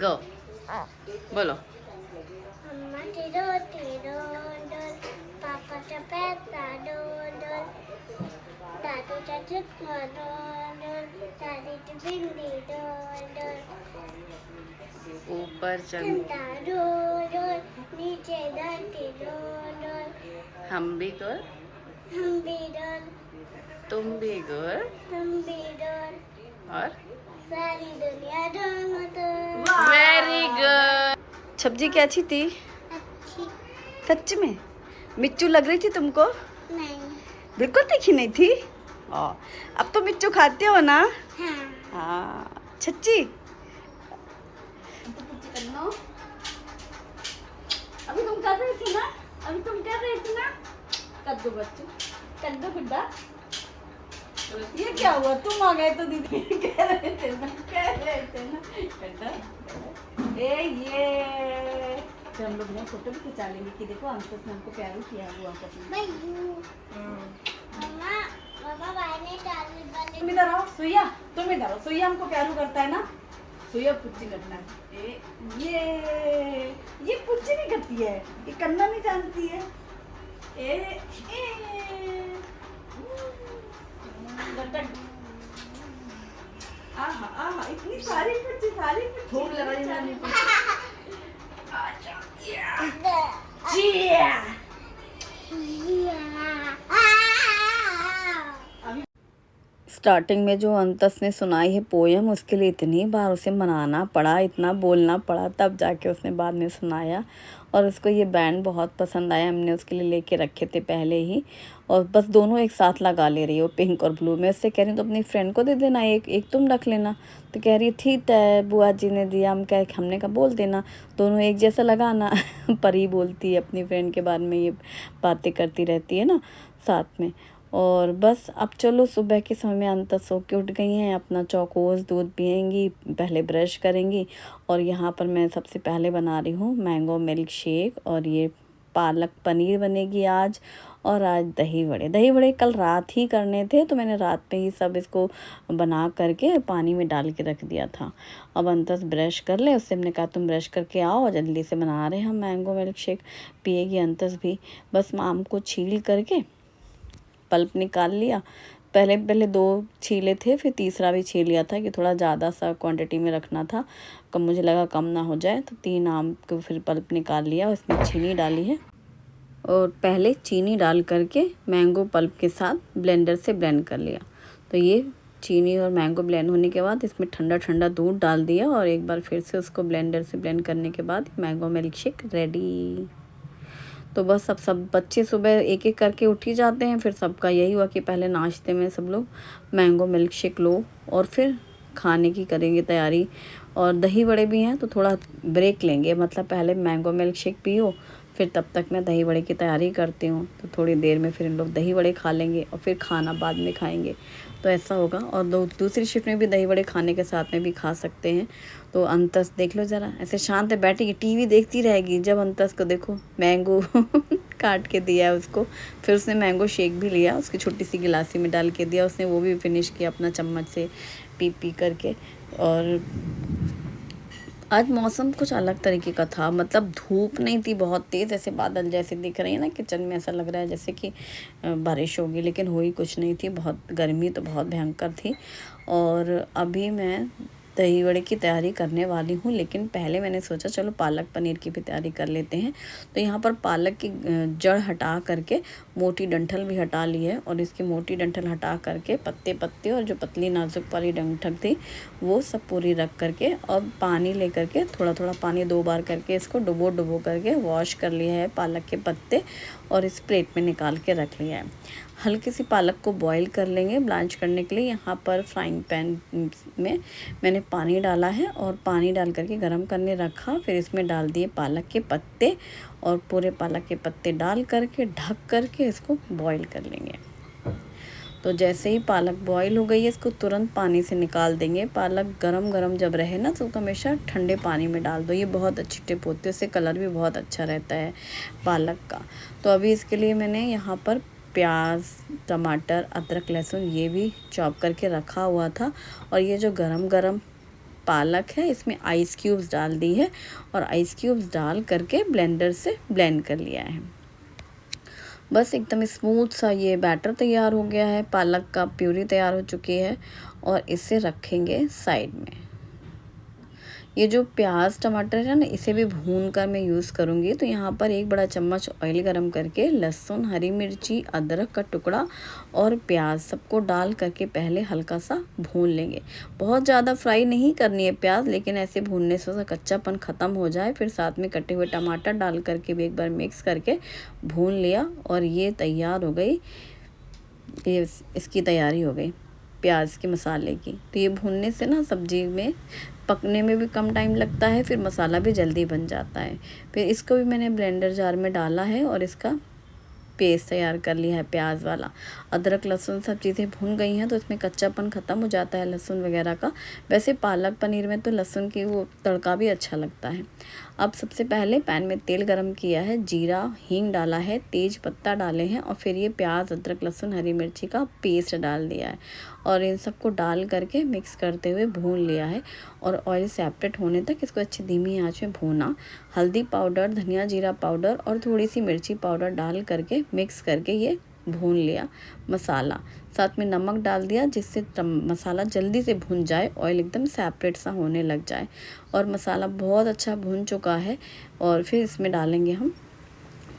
गो बोलो। मम्माची रोटी दोन दोन, पापाचा पैसा दोन दोन, दादूचा चष्मा दोन दोन, दादीची बिंदी दोन दोन, ऊपर चल चंदा दोन दोन, नीचे धरती दोन दोन, हम भी गुड, हम भी दोन, तुम भी गुड तुम भी दोन, और सारी दुनिया दोन दोन। Very good. सब्जी क्या अच्छी थी? अच्छी सच में मिच्चू लग रही थी तुमको? नहीं। बिल्कुल तीखी नहीं थी। अब तो मिच्चू खाते हो ना? हाँ। हाँ सच्ची। अभी तुम कर रही थी ना? अभी तुम कर रही थी ना? कद्दू बच्चू, कद्दू गुड्डा। ये क्या हुआ? तुम आ गए तो दीदी कह रहे थे ना कद्दू। ए ये फिर हम लोग ना फोटो भी खिंचा लेंगे कि देखो अंकल ने हमको प्यार किया है। वो अंकल मम्मा मम्मा भाई ने चार्ज बंद। तुम इधर आओ सुइया, तुम इधर आओ। सुइया हमको प्यारू करता है ना? सुइया पुच्ची करना है। ये पुच्ची नहीं करती है, ये करना नहीं जानती है। आहा आहा इतनी सारी पुच्ची, सारी पुच्ची भूख लगाई मैंने। स्टार्टिंग में जो अंतस ने सुनाई है पोयम, उसके लिए इतनी बार उसे मनाना पड़ा, इतना बोलना पड़ा, तब जाके उसने बाद में सुनाया। और उसको ये बैंड बहुत पसंद आया, हमने उसके लिए लेके रखे थे पहले ही। और बस दोनों एक साथ लगा ले रही हो, पिंक और ब्लू में। उससे कह रही हूँ तो अपनी फ्रेंड को दे देना, एक तुम रख लेना। तो कह रही ठीक है, बुआ जी ने दिया, हमने कहा बोल देना, दोनों एक जैसा लगाना। परी बोलती है अपनी फ्रेंड के बारे में, ये बातें करती रहती है ना साथ में। और बस अब चलो सुबह के समय में अंतस सो के उठ गई हैं, अपना चौकोस दूध पियेंगी, पहले ब्रश करेंगी। और यहाँ पर मैं सबसे पहले बना रही हूँ मैंगो मिल्क शेक, और ये पालक पनीर बनेगी आज। और आज दही बड़े कल रात ही करने थे, तो मैंने रात में ही सब इसको बना करके पानी में डाल के रख दिया था। अब अंतस ब्रश कर ले, उससे हमने कहा तुम ब्रश करके आओ, जल्दी से बना रहे हैं हम मैंगो मिल्क शेक, पिएगी अंतस भी। बस आम को छील करके पल्प निकाल लिया। पहले 2 छीले थे, फिर तीसरा भी छील लिया था कि थोड़ा ज़्यादा सा क्वांटिटी में रखना था, कम मुझे लगा कम ना हो जाए। तो 3 आम को फिर पल्प निकाल लिया, उसमें चीनी डाली है। और पहले चीनी डाल करके मैंगो पल्प के साथ ब्लेंडर से ब्लेंड कर लिया। तो ये चीनी और मैंगो ब्लेंड होने के बाद इसमें ठंडा ठंडा दूध डाल दिया, और एक बार फिर से उसको ब्लेंडर से ब्लेंड करने के बाद मैंगो मिल्क शेक रेडी। तो बस अब सब बच्चे सुबह एक एक करके उठ ही जाते हैं। फिर सबका यही हुआ कि पहले नाश्ते में सब लोग मैंगो मिल्क शेक लो, और फिर खाने की करेंगे तैयारी। और दही बड़े भी हैं, तो थोड़ा ब्रेक लेंगे, मतलब पहले मैंगो मिल्क शेक पियो, फिर तब तक मैं दही बड़े की तैयारी करती हूँ। तो थोड़ी देर में फिर इन लोग दही बड़े खा लेंगे, और फिर खाना बाद में खाएंगे। तो ऐसा होगा। और दूसरी शिफ्ट में भी दही बड़े खाने के साथ में भी खा सकते हैं। तो अंतस देख लो ज़रा, ऐसे शांत बैठेगी, टीवी देखती रहेगी। जब अंतस को देखो मैंगो काट के दिया है उसको, फिर उसने मैंगो शेक भी लिया, उसकी छोटी सी गिलासी में डाल के दिया, उसने वो भी फिनिश किया अपना चम्मच से पी करके। और आज मौसम कुछ अलग तरीके का था, मतलब धूप नहीं थी बहुत तेज़, ऐसे बादल जैसे दिख रहे हैं ना किचन में, ऐसा लग रहा है जैसे कि बारिश होगी, लेकिन हुई कुछ नहीं थी। बहुत गर्मी तो बहुत भयंकर थी। और अभी मैं दही बड़े की तैयारी करने वाली हूँ, लेकिन पहले मैंने सोचा चलो पालक पनीर की भी तैयारी कर लेते हैं। तो यहाँ पर पालक की जड़ हटा करके मोटी डंठल भी हटा ली है, और इसकी मोटी डंठल हटा करके पत्ते पत्ते और जो पतली नाजुक वाली डंठल थी वो सब पूरी रख करके, और पानी ले करके थोड़ा थोड़ा पानी 2 बार करके इसको डुबो करके वॉश कर लिया है पालक के पत्ते, और इस प्लेट में निकाल के रख लिया है। हल्की सी पालक को बॉईल कर लेंगे ब्लांच करने के लिए। यहाँ पर फ्राइंग पैन में मैंने पानी डाला है, और पानी डाल करके गरम करने रखा। फिर इसमें डाल दिए पालक के पत्ते, और पूरे पालक के पत्ते डाल करके ढक करके इसको बॉईल कर लेंगे। तो जैसे ही पालक बॉईल हो गई है, इसको तुरंत पानी से निकाल देंगे। पालक गरम गरम जब रहे ना, तो हमेशा ठंडे पानी में डाल दो, ये बहुत अच्छी टिप होती है, उससे कलर भी बहुत अच्छा रहता है पालक का। तो अभी इसके लिए मैंने यहाँ पर प्याज, टमाटर, अदरक, लहसुन ये भी चॉप करके रखा हुआ था। और ये जो गरम गरम पालक है इसमें आइस क्यूब्स डाल दी है और आइस क्यूब्स डाल करके ब्लेंडर से ब्लेंड कर लिया है। बस एकदम स्मूथ सा ये बैटर तैयार हो गया है, पालक का प्यूरी तैयार हो चुकी है और इसे रखेंगे साइड में। ये जो प्याज टमाटर है ना, इसे भी भून कर मैं यूज़ करूँगी। तो यहाँ पर 1 बड़ा चम्मच ऑयल गरम करके लहसुन, हरी मिर्ची, अदरक का टुकड़ा और प्याज सबको डाल करके पहले हल्का सा भून लेंगे। बहुत ज़्यादा फ्राई नहीं करनी है प्याज, लेकिन ऐसे भूनने से उसका कच्चापन ख़त्म हो जाए। फिर साथ में कटे हुए टमाटर डाल करके भी एक बार मिक्स करके भून लिया और ये तैयार हो गई। ये इसकी तैयारी हो गई प्याज के मसाले की। तो ये भूनने से ना सब्जी में पकने में भी कम टाइम लगता है, फिर मसाला भी जल्दी बन जाता है। फिर इसको भी मैंने ब्लेंडर जार में डाला है और इसका पेस्ट तैयार कर लिया है प्याज वाला। अदरक लहसुन सब चीज़ें भून गई हैं तो इसमें कच्चापन ख़त्म हो जाता है लहसुन वगैरह का। वैसे पालक पनीर में तो लहसुन की वो तड़का भी अच्छा लगता है। अब सबसे पहले पैन में तेल गरम किया है, जीरा हींग डाला है, तेज पत्ता डाले हैं और फिर ये प्याज अदरक लहसुन हरी मिर्ची का पेस्ट डाल दिया है और इन सबको डाल करके मिक्स करते हुए भून लिया है और ऑयल सेपरेट होने तक इसको अच्छी धीमी आंच में भूना। हल्दी पाउडर, धनिया जीरा पाउडर और थोड़ी सी मिर्ची पाउडर डाल करके मिक्स करके ये भून लिया। मसाला साथ में नमक डाल दिया जिससे मसाला जल्दी से भुन जाए, ऑयल एकदम सेपरेट सा होने लग जाए और मसाला बहुत अच्छा भुन चुका है। और फिर इसमें डालेंगे हम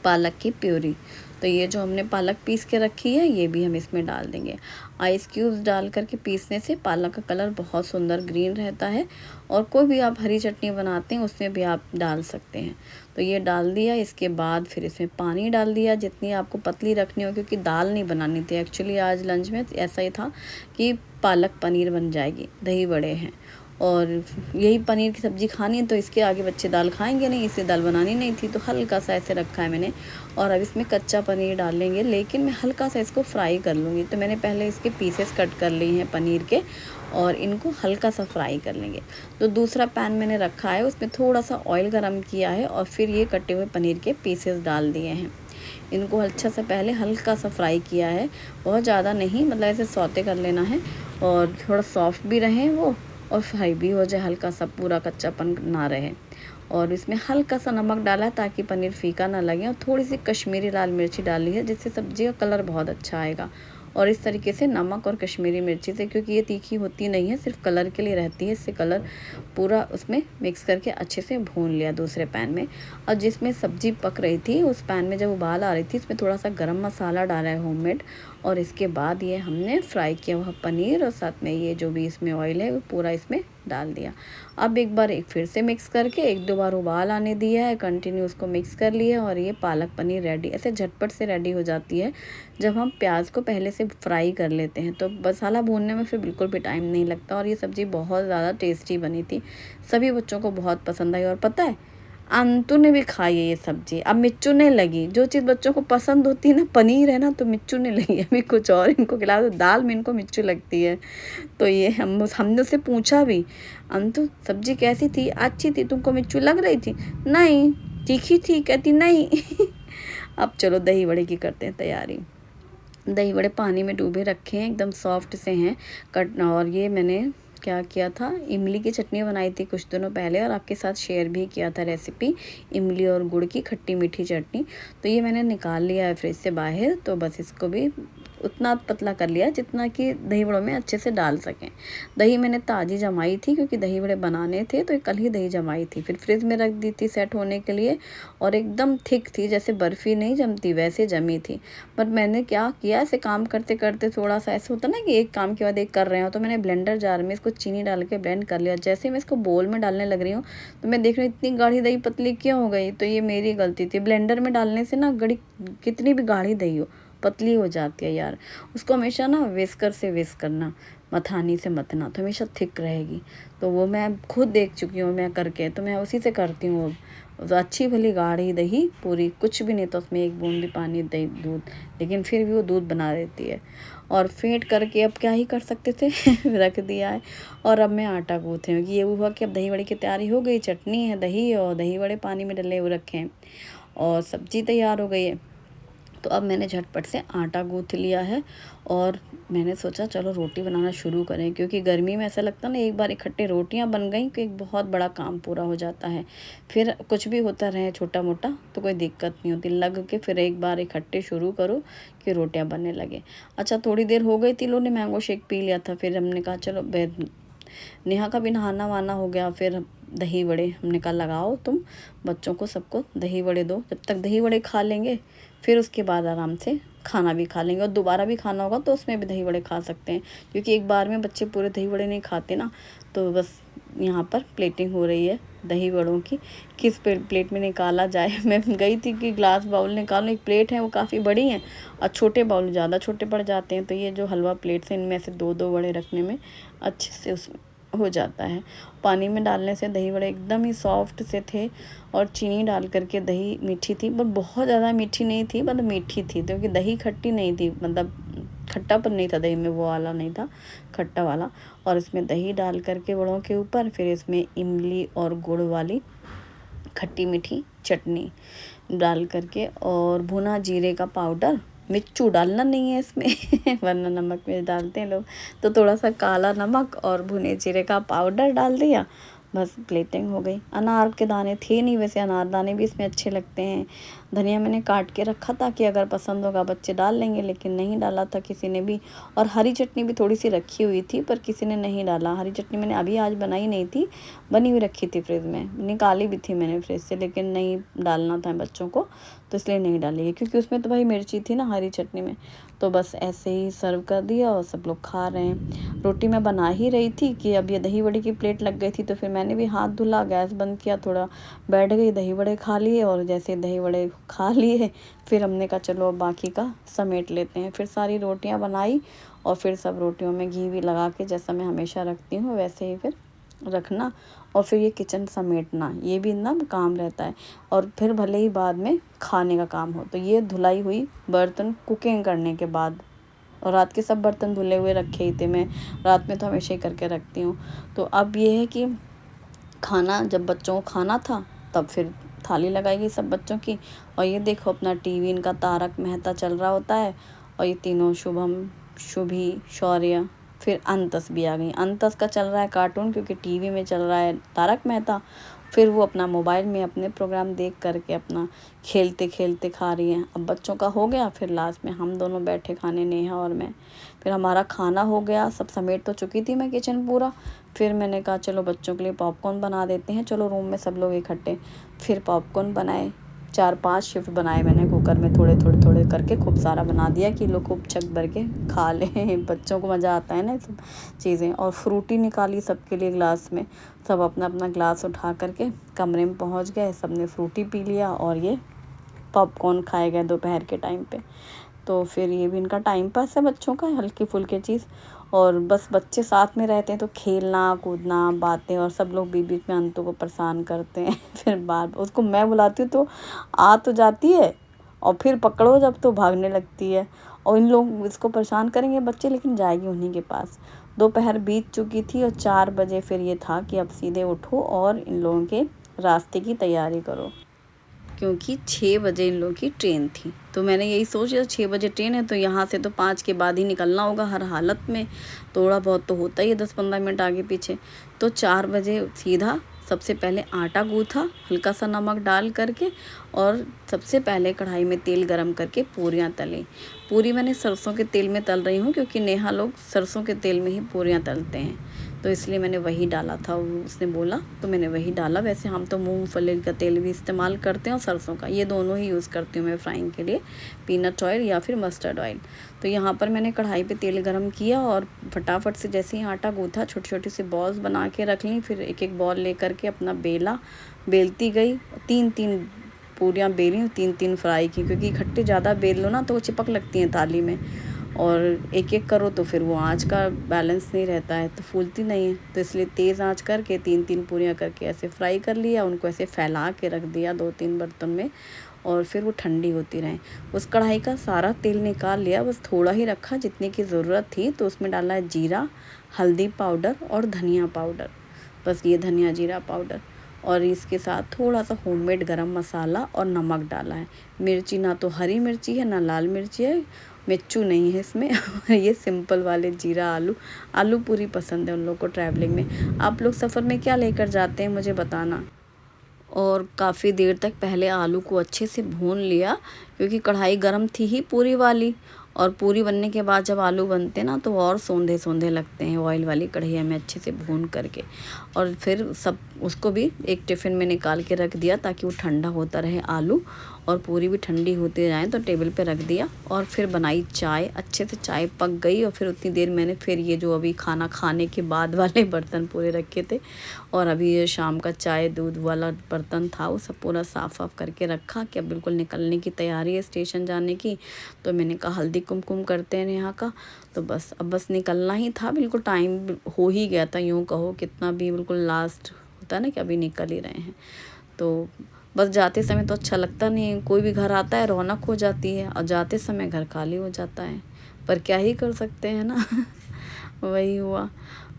पालक की प्यूरी। तो ये जो हमने पालक पीस के रखी है ये भी हम इसमें डाल देंगे। आइस क्यूब्स डाल करके पीसने से पालक का कलर बहुत सुंदर ग्रीन रहता है और कोई भी आप हरी चटनी बनाते हैं उसमें भी आप डाल सकते हैं। तो ये डाल दिया। इसके बाद फिर इसमें पानी डाल दिया जितनी आपको पतली रखनी हो, क्योंकि दाल नहीं बनानी थी। एक्चुअली आज लंच में ऐसा ही था कि पालक पनीर बन जाएगी, दही बड़े हैं और यही पनीर की सब्ज़ी खानी है तो इसके आगे बच्चे दाल खाएंगे नहीं, इसलिए दाल बनानी नहीं थी। तो हल्का सा ऐसे रखा है मैंने और अब इसमें कच्चा पनीर डालेंगे, लेकिन मैं हल्का सा इसको फ्राई कर लूँगी। तो मैंने पहले इसके पीसेस कट कर लिए हैं पनीर के और इनको हल्का सा फ्राई कर लेंगे। तो दूसरा पैन मैंने रखा है, उसमें थोड़ा सा ऑयल गरम किया है और फिर ये कटे हुए पनीर के पीसेस डाल दिए हैं। इनको अच्छा सा पहले हल्का सा फ्राई किया है, बहुत ज़्यादा नहीं, मतलब ऐसे सौते कर लेना है और थोड़ा सॉफ्ट भी रहें वो और फ्राई भी हो जाए, हल्का सा पूरा कच्चापन ना रहे। और इसमें हल्का सा नमक डाला है ताकि पनीर फीका ना लगे और थोड़ी सी कश्मीरी लाल मिर्ची डाली है जिससे सब्ज़ी का कलर बहुत अच्छा आएगा। और इस तरीके से नमक और कश्मीरी मिर्ची से, क्योंकि ये तीखी होती नहीं है, सिर्फ कलर के लिए रहती है, इससे कलर पूरा उसमें मिक्स करके अच्छे से भून लिया दूसरे पैन में। और जिसमें सब्ज़ी पक रही थी उस पैन में जब उबाल आ रही थी इसमें थोड़ा सा गरम मसाला डाला है होममेड और इसके बाद ये हमने फ्राई किया हुआ पनीर और साथ में ये जो भी इसमें ऑयल है वो पूरा इसमें डाल दिया। अब एक बार फिर से मिक्स करके 1-2 बार उबाल आने दिया है, कंटिन्यू उसको मिक्स कर लिया और ये पालक पनीर रेडी। ऐसे झटपट से रेडी हो जाती है जब हम प्याज को पहले से फ्राई कर लेते हैं, तो मसाला भूनने में फिर बिल्कुल भी टाइम नहीं लगता। और ये सब्ज़ी बहुत ज़्यादा टेस्टी बनी थी, सभी बच्चों को बहुत पसंद आई। और पता है अंतु ने भी खाई है ये सब्जी, अब मिच्चू ने लगी। जो चीज़ बच्चों को पसंद होती है ना, पनीर है ना, तो मिच्चू ने लगी। अभी कुछ और इनको खिला दो, दाल में इनको मिच्चू लगती है। तो ये हमने उससे पूछा भी, अंतु सब्जी कैसी थी? अच्छी थी। तुमको मिच्चू लग रही थी? नहीं। तीखी थी? कहती नहीं। अब चलो दही बड़े की करते हैं तैयारी। दही बड़े पानी में डूबे रखे हैं, एकदम सॉफ्ट से हैं कट। और ये मैंने क्या किया था, इमली की चटनी बनाई थी कुछ दिनों पहले और आपके साथ शेयर भी किया था रेसिपी, इमली और गुड़ की खट्टी मीठी चटनी। तो ये मैंने निकाल लिया है फ्रिज से बाहर। तो बस इसको भी उतना पतला कर लिया जितना कि दही बड़ों में अच्छे से डाल सकें। दही मैंने ताज़ी जमाई थी क्योंकि दही बड़े बनाने थे, तो कल ही दही जमाई थी, फिर फ्रिज में रख दी थी सेट होने के लिए। और एकदम थिक थी, जैसे बर्फ़ी नहीं जमती वैसे जमी थी। पर मैंने क्या किया, ऐसे काम करते करते थोड़ा सा ऐसे होता ना कि एक काम के बाद एक कर रहे हो, तो मैंने ब्लेंडर जार में इसको चीनी डाल के ब्लेंड कर लिया। जैसे मैं इसको बोल में डालने लग रही हूँ तो मैं देख रही हूँ इतनी गाढ़ी दही पतली क्यों हो गई। तो ये मेरी गलती थी, ब्लेंडर में डालने से ना गड़ी कितनी भी गाढ़ी दही हो पतली हो जाती है यार। उसको हमेशा ना विस्कर से विस्क करना, मथानी से मतना, तो हमेशा थिक रहेगी। तो वो मैं खुद देख चुकी हूँ मैं करके, तो मैं उसी से करती हूँ। तो अच्छी भली गाढ़ी दही पूरी, कुछ भी नहीं तो उसमें एक बूंद भी पानी दही दूध, लेकिन फिर भी वो दूध बना देती है। और फेंट करके अब क्या ही कर सकते थे। रख दिया है। और अब मैं आटा गूँथी हूँ कि ये हुआ कि अब दही बड़े की तैयारी हो गई। चटनी है, दही और दही बड़े पानी में डले हुए रखे हैं और सब्जी तैयार हो गई है। तो अब मैंने झटपट से आटा गूँथ लिया है और मैंने सोचा चलो रोटी बनाना शुरू करें, क्योंकि गर्मी में ऐसा लगता है ना एक बार इकट्ठे रोटियां बन गई कि एक बहुत बड़ा काम पूरा हो जाता है। फिर कुछ भी होता रहे छोटा मोटा तो कोई दिक्कत नहीं होती, लग के फिर एक बार इकट्ठे शुरू करो कि रोटियां बनने लगे। अच्छा, थोड़ी देर हो गई, तीनों ने मैंगो शेक पी लिया था। फिर हमने कहा चलो नेहा का भी नहाना वाना हो गया। फिर दही बड़े हमने कहा लगाओ तुम बच्चों को सबको दही बड़े दो, जब तक दही बड़े खा लेंगे फिर उसके बाद आराम से खाना भी खा लेंगे, और दोबारा भी खाना होगा तो उसमें भी दही बड़े खा सकते हैं, क्योंकि एक बार में बच्चे पूरे दही बड़े नहीं खाते ना। तो बस यहाँ पर प्लेटिंग हो रही है दही बड़ों की, किस प्लेट में निकाला जाए। मैं गई थी कि ग्लास बाउल निकालो, एक प्लेट है वो काफ़ी बड़ी है और छोटे बाउल ज़्यादा छोटे पड़ जाते हैं, तो ये जो हलवा प्लेट्स हैं इनमें से दो दो बड़े रखने में अच्छे से उस हो जाता है। पानी में डालने से दही बड़े एकदम ही सॉफ्ट से थे, और चीनी डाल करके दही मीठी थी, पर बहुत ज़्यादा मीठी नहीं थी, मतलब मीठी थी, क्योंकि दही खट्टी नहीं थी, मतलब खट्टापन नहीं था दही में, वो वाला नहीं था खट्टा वाला। और इसमें दही डाल करके बड़ों के ऊपर फिर इसमें इमली और गुड़ वाली खट्टी मीठी चटनी डाल करके, और भुना जीरे का पाउडर, मिर्चू डालना नहीं है इसमें वरना नमक मिर्च डालते हैं लोग, तो थोड़ा सा काला नमक और भुने जीरे का पाउडर डाल दिया, बस प्लेटिंग हो गई। अनार के दाने थे नहीं, वैसे अनार दाने भी इसमें अच्छे लगते हैं। धनिया मैंने काट के रखा था कि अगर पसंद होगा बच्चे डाल लेंगे, लेकिन नहीं डाला था किसी ने भी। और हरी चटनी भी थोड़ी सी रखी हुई थी पर किसी ने नहीं डाला। हरी चटनी मैंने अभी आज बनाई नहीं थी, बनी हुई रखी थी फ्रिज में, निकाली भी थी मैंने फ्रिज से, लेकिन नहीं डालना था बच्चों को तो इसलिए नहीं डाली है, क्योंकि उसमें तो भाई मिर्ची थी ना हरी चटनी में। तो बस ऐसे ही सर्व कर दिया और सब लोग खा रहे हैं। रोटी मैं बना ही रही थी कि अब ये दही बड़ी की प्लेट लग गई थी, तो फिर मैंने भी हाथ धुला, गैस बंद किया, थोड़ा बैठ गई, दही बड़े खा लिए। और जैसे दही बड़े खा लिए फिर हमने कहा चलो अब बाकी का समेट लेते हैं। फिर सारी रोटियां बनाई और फिर सब रोटियों में घी भी लगा के, जैसा मैं हमेशा रखती हूँ वैसे ही फिर रखना, और फिर ये किचन समेटना, ये भी ना काम रहता है। और फिर भले ही बाद में खाने का काम हो, तो ये धुलाई हुई बर्तन कुकिंग करने के बाद। और रात के सब बर्तन धुले हुए रखे ही थे, मैं रात में तो हमेशा ही करके रखती हूँ। तो अब ये है कि खाना जब बच्चों को खाना था तब फिर थाली लगाई गई सब बच्चों की, और ये देखो अपना टीवी इनका तारक मेहता चल रहा होता है, और ये तीनों शुभम, शुभी, शौर्य, फिर अंतस भी आ गई। अंतस का चल रहा है कार्टून, क्योंकि टीवी में चल रहा है तारक मेहता, फिर वो अपना मोबाइल में अपने प्रोग्राम देख करके अपना खेलते खेलते खा रही हैं। अब बच्चों का हो गया, फिर लास्ट में हम दोनों बैठे खाने, नेहा और मैं। फिर हमारा खाना हो गया, सब समेट तो चुकी थी मैं किचन पूरा। फिर मैंने कहा चलो बच्चों के लिए पॉपकॉर्न बना देते हैं, चलो रूम में सब लोग इकट्ठे। फिर पॉपकॉर्न बनाए, 4-5 शिफ्ट बनाए मैंने कुकर में, थोड़े थोड़े थोड़े करके खूब सारा बना दिया कि लोग खूब छक भर के खा लें। बच्चों को मज़ा आता है ना सब चीज़ें। और फ्रूटी निकाली सबके लिए ग्लास में, सब अपना अपना ग्लास उठा करके कमरे में पहुंच गए, सब ने फ्रूटी पी लिया और ये पॉपकॉर्न खाए गए दोपहर के टाइम पे। तो फिर ये भी इनका टाइम पास है बच्चों का, हल्की फुल्की चीज़। और बस बच्चे साथ में रहते हैं तो खेलना कूदना बातें, और सब लोग बीच बीच में अंतु को परेशान करते हैं फिर बार उसको मैं बुलाती हूँ तो आ तो जाती है, और फिर पकड़ो जब तो भागने लगती है। और इन लोग इसको परेशान करेंगे बच्चे, लेकिन जाएगी उन्हीं के पास। दोपहर बीत चुकी थी और 4 बजे फिर ये था कि अब सीधे उठो और इन लोगों के रास्ते की तैयारी करो, क्योंकि 6 बजे इन लोगों की ट्रेन थी। तो मैंने यही सोचा 6 बजे ट्रेन है तो यहाँ से तो 5 के बाद ही निकलना होगा हर हालत में, थोड़ा बहुत तो होता ही है 10-15 मिनट आगे पीछे। तो 4 बजे सीधा सबसे पहले आटा गूँथा हल्का सा नमक डाल करके, और सबसे पहले कढ़ाई में तेल गरम करके पूरियाँ तली। पूरी मैंने सरसों के तेल में तल रही हूँ, क्योंकि नेहा लोग सरसों के तेल में ही पूरियाँ तलते हैं, तो इसलिए मैंने वही डाला था। उसने बोला तो मैंने वही डाला। वैसे हम तो मूंगफली का तेल भी इस्तेमाल करते हैं और सरसों का, ये दोनों ही यूज़ करती हूँ मैं फ्राइंग के लिए, पीनट ऑयल या फिर मस्टर्ड ऑयल। तो यहाँ पर मैंने कढ़ाई पे तेल गरम किया और फटाफट से जैसे ही आटा गूँथा छोटी छोटी सी बॉल्स बना के रख ली। फिर एक एक बॉल लेकर के अपना बेलती गई, 3-3 पूरियाँ बेली, 3-3 फ्राई की, क्योंकि इकट्ठे ज़्यादा बेल लो ना तो वो चिपक लगती हैं थाली में, और एक एक करो तो फिर वो आँच का बैलेंस नहीं रहता है तो फूलती नहीं है। तो इसलिए तेज़ आँच करके 3-3 पूरियाँ करके ऐसे फ्राई कर लिया, उनको ऐसे फैला के रख दिया 2-3 बर्तन में, और फिर वो ठंडी होती रहे। उस कढ़ाई का सारा तेल निकाल लिया, बस थोड़ा ही रखा जितने की ज़रूरत थी। तो उसमें डाला है जीरा, हल्दी पाउडर और धनिया पाउडर, बस ये धनिया जीरा पाउडर, और इसके साथ थोड़ा सा होममेड गरम मसाला और नमक डाला है। मिर्ची ना तो हरी मिर्ची है ना लाल मिर्ची है, मिर्चू नहीं है इसमें। ये सिंपल वाले जीरा आलू पूरी पसंद है उन लोग को ट्रैवलिंग में। आप लोग सफ़र में क्या लेकर जाते हैं मुझे बताना। और काफ़ी देर तक पहले आलू को अच्छे से भून लिया, क्योंकि कढ़ाई गरम थी ही पूरी वाली, और पूरी बनने के बाद जब आलू बनते ना तो और सौंधे सौंधे लगते हैं ऑयल वाली कढ़ाई में अच्छे से भून करके। और फिर सब उसको भी एक टिफ़िन में निकाल के रख दिया ताकि वो ठंडा होता रहे आलू, और पूरी भी ठंडी होती जाए तो टेबल पे रख दिया। और फिर बनाई चाय, अच्छे से चाय पक गई, और फिर उतनी देर मैंने फिर ये जो अभी खाना खाने के बाद वाले बर्तन पूरे रखे थे, और अभी ये शाम का चाय दूध वाला बर्तन था वो सब पूरा साफ़ वाफ करके रखा कि अब बिल्कुल निकलने की तैयारी है स्टेशन जाने की। तो मैंने कहा हल्दी कुमकुम करते हैं यहाँ का, तो बस अब बस निकलना ही था, बिल्कुल टाइम हो ही गया था, यूँ कहो कितना भी बिल्कुल लास्ट होता है ना कि अभी निकल ही रहे हैं। तो बस जाते समय तो अच्छा लगता नहीं है, कोई भी घर आता है रौनक हो जाती है, और जाते समय घर खाली हो जाता है, पर क्या ही कर सकते हैं ना। वही हुआ।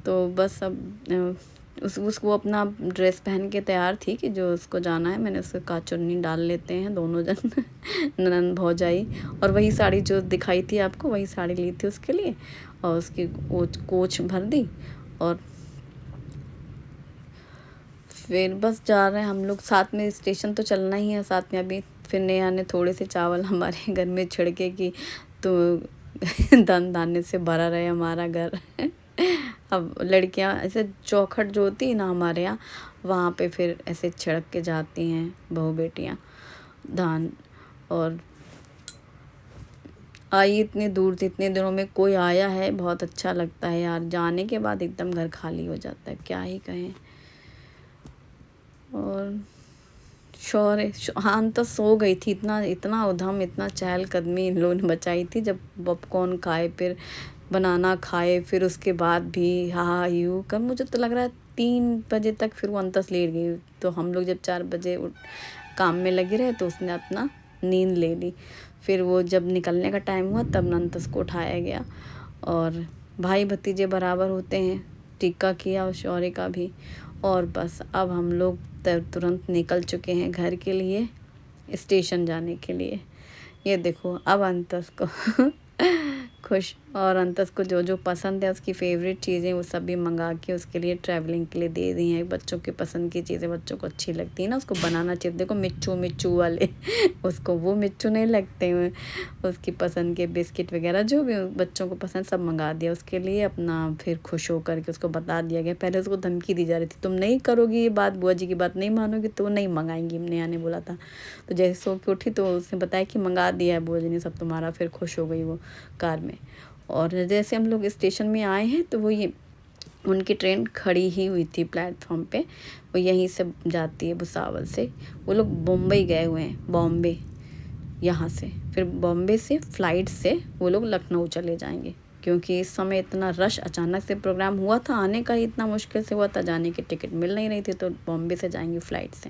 तो बस अब उसको अपना ड्रेस पहन के तैयार थी कि जो उसको जाना है, मैंने उसको कहा चुन्नी डाल लेते हैं दोनों जन। ननंद भौजाई, और वही साड़ी जो दिखाई थी आपको वही साड़ी ली थी उसके लिए, और उसकी कोच भर दी, और फिर बस जा रहे हैं हम लोग साथ में। स्टेशन तो चलना ही है साथ में अभी। फिर नेहा ने थोड़े से चावल हमारे घर में छिड़के कि तो दान दाने से भरा रहे हमारा घर। अब लड़कियां ऐसे चौखट जो होती है ना हमारे यहाँ, वहाँ पे फिर ऐसे छिड़क के जाती हैं बहू बेटियाँ धान। और आई इतनी दूर से, इतने दिनों में कोई आया है, बहुत अच्छा लगता है यार। जाने के बाद एकदम घर खाली हो जाता है, क्या ही कहें। और हाँ तो सो गई थी, इतना उधम इतना चहलकदमी इन लोगों ने मचाई थी। जब पॉपकॉर्न खाए, फिर बनाना खाए, फिर उसके बाद भी हाँ यूँ कर, मुझे तो लग रहा है 3 बजे तक फिर वो अंतस लेट गई। तो हम लोग जब 4 बजे काम में लगे रहे तो उसने अपना नींद ले ली। फिर वो जब निकलने का टाइम हुआ तब अंतस को उठाया गया, और भाई भतीजे बराबर होते हैं, टीका किया और शौर्य का भी। और बस अब हम लोग तुरंत निकल चुके हैं घर के लिए, स्टेशन जाने के लिए। ये देखो अब अंतस को खुश, और अंतस को जो जो पसंद है उसकी फेवरेट चीज़ें वो सब भी मंगा के उसके लिए ट्रैवलिंग के लिए दे दी हैं। बच्चों की पसंद की चीज़ें बच्चों को अच्छी लगती है ना, उसको बनाना चाहिए। देखो मिच्चू वाले उसको वो मिच्चू नहीं लगते हैं, उसकी पसंद के बिस्किट वगैरह जो भी बच्चों को पसंद सब मंगा दिया उसके लिए अपना। फिर खुश होकर के उसको बता दिया गया। पहले उसको धमकी दी जा रही थी, तुम नहीं करोगी ये बात, बुआ जी की बात नहीं मानोगी तो नहीं मंगाएंगी, नेहा ने बोला था। तो जैसे सो के उठी तो उसने बताया कि मंगा दिया है बुआ जी ने सब तुम्हारा। फिर खुश हो गई वो कार में। और जैसे हम लोग स्टेशन में आए हैं तो वो ये उनकी ट्रेन खड़ी ही हुई थी प्लेटफॉर्म पे। वो यहीं से जाती है भुसावल से। वो लोग मुंबई गए हुए हैं, बॉम्बे यहाँ से। फिर बॉम्बे से फ़्लाइट से वो लोग लखनऊ चले जाएंगे, क्योंकि इस समय इतना रश, अचानक से प्रोग्राम हुआ था, आने का ही इतना मुश्किल से हुआ था, जाने की टिकट मिल नहीं रही थी, तो बॉम्बे से जाएंगे फ़्लाइट से।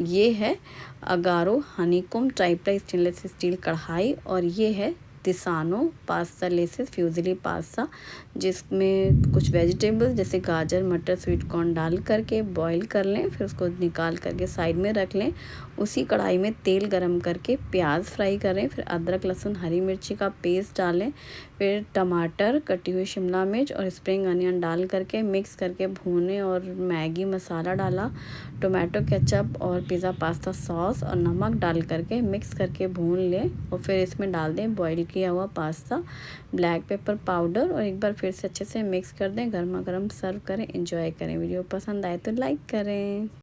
ये है Agaro honeycomb type stainless steel कढ़ाई, और ये है तिसानो पास्ता लेसेस फ्यूजली पास्ता, जिसमें कुछ वेजिटेबल जैसे गाजर मटर स्वीट कॉर्न डाल करके बॉईल कर लें, फिर उसको निकाल करके साइड में रख लें। उसी कढ़ाई में तेल गरम करके प्याज फ्राई करें, फिर अदरक लहसुन हरी मिर्ची का पेस्ट डालें, फिर टमाटर कटी हुई शिमला मिर्च और स्प्रिंग अनियन डाल करके मिक्स करके भूनें, और मैगी मसाला डाला, टोमेटो केचप और पिज़्ज़ा पास्ता सॉस और नमक डाल करके मिक्स करके भून लें, और फिर इसमें डाल दें बॉईल किया हुआ पास्ता, ब्लैक पेपर पाउडर, और एक बार फिर से अच्छे से मिक्स कर दें। गर्मा गर्म सर्व करें, एंजॉय करें। वीडियो पसंद आए तो लाइक करें।